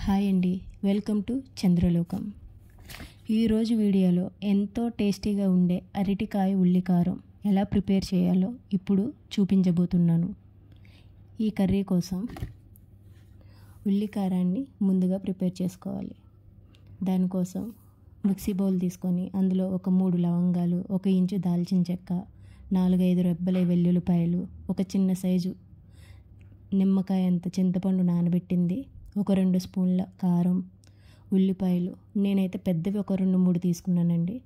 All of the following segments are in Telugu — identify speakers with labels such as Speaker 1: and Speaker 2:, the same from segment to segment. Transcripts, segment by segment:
Speaker 1: హాయ్ అండి, వెల్కమ్ టు చంద్రలోకం. ఈరోజు వీడియోలో ఎంతో టేస్టీగా ఉండే అరటికాయ ఉల్లికారం ఎలా ప్రిపేర్ చేయాలో ఇప్పుడు చూపించబోతున్నాను. ఈ కర్రీ కోసం ఉల్లికారాన్ని ముందుగా ప్రిపేర్ చేసుకోవాలి. దానికోసం మిక్సీ బౌల్ తీసుకొని అందులో ఒక 3 లవంగాలు, 1 ఇంచు దాల్చిన చెక్క, 4-5 రెబ్బల వెల్లుల్లిపాయలు, ఒక చిన్న సైజు నిమ్మకాయ అంత చింతపండు నానబెట్టింది, ఒక 2 స్పూన్ల కారం, ఉల్లిపాయలు నేనైతే పెద్దవి ఒక 2-3 తీసుకున్నానండి.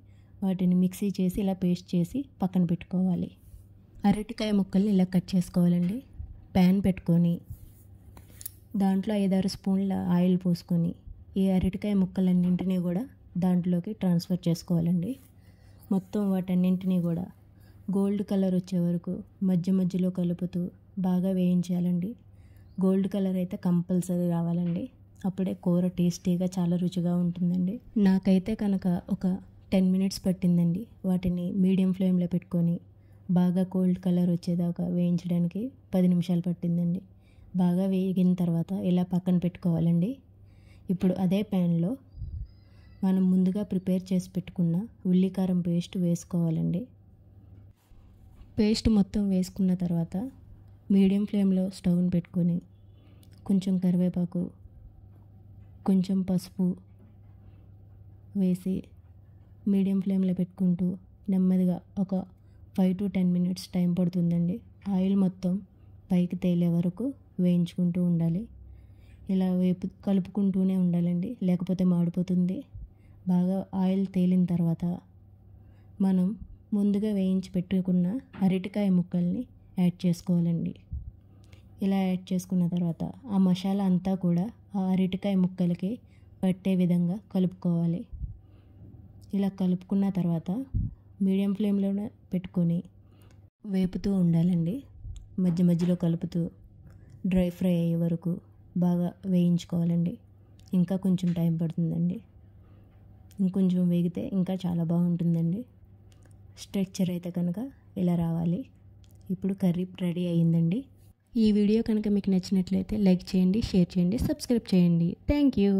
Speaker 1: వాటిని మిక్సీ చేసి ఇలా పేస్ట్ చేసి పక్కన పెట్టుకోవాలి. అరటికాయ ముక్కల్ని ఇలా కట్ చేసుకోవాలండి. ప్యాన్ పెట్టుకొని దాంట్లో 5-6 స్పూన్ల ఆయిల్ పోసుకొని ఈ అరటికాయ ముక్కలన్నింటినీ కూడా దాంట్లోకి ట్రాన్స్ఫర్ చేసుకోవాలండి. మొత్తం వాటన్నింటినీ కూడా గోల్డ్ కలర్ వచ్చే వరకు మధ్యలో కలుపుతూ బాగా వేయించాలండి. గోల్డ్ కలర్ అయితే కంపల్సరీ రావాలండి. అప్పుడే కూర టేస్టీగా చాలా రుచిగా ఉంటుందండి. నాకైతే కనుక ఒక 10 మినిట్స్ పట్టిందండి. వాటిని మీడియం ఫ్లేమ్లో పెట్టుకొని బాగా గోల్డ్ కలర్ వచ్చేదాకా వేయించడానికి 10 నిమిషాలు పట్టిందండి. బాగా వేగిన తర్వాత ఇలా పక్కన పెట్టుకోవాలండి. ఇప్పుడు అదే ప్యాన్లో మనం ముందుగా ప్రిపేర్ చేసి పెట్టుకున్న ఉల్లికారం పేస్ట్ వేసుకోవాలండి. పేస్ట్ మొత్తం వేసుకున్న తర్వాత మీడియం ఫ్లేమ్లో స్టవ్ని పెట్టుకొని కొంచెం కరివేపాకు, కొంచెం పసుపు వేసి మీడియం ఫ్లేమ్లో పెట్టుకుంటూ నెమ్మదిగా ఒక 5 to 10 మినిట్స్ టైం పడుతుందండి. ఆయిల్ మొత్తం పైకి తేలే వరకు వేయించుకుంటూ ఉండాలి. ఇలా కలుపుకుంటూనే ఉండాలండి, లేకపోతే మాడిపోతుంది. బాగా ఆయిల్ తేలిన తర్వాత మనం ముందుగా వేయించి పెట్టుకున్న అరటికాయ ముక్కల్ని యాడ్ చేసుకోవాలండి. ఇలా యాడ్ చేసుకున్న తర్వాత ఆ మసాలా అంతా కూడా ఆ అరటికాయ ముక్కలకి పట్టే విధంగా కలుపుకోవాలి. ఇలా కలుపుకున్న తర్వాత మీడియం ఫ్లేమ్లోనే పెట్టుకొని వేపుతూ ఉండాలండి. మధ్యలో కలుపుతూ డ్రై ఫ్రై అయ్యే వరకు బాగా వేయించుకోవాలండి. ఇంకా కొంచెం టైం పడుతుందండి. ఇంకొంచెం వేగితే ఇంకా చాలా బాగుంటుందండి. స్ట్రక్చర్ అయితే కనుక ఇలా రావాలి. ఇప్పుడు కర్రీ రెడీ అయ్యిందండి. ఈ వీడియో కనుక మీకు నచ్చినట్లయితే లైక్ చేయండి, షేర్ చేయండి, సబ్స్క్రైబ్ చేయండి. Thank you.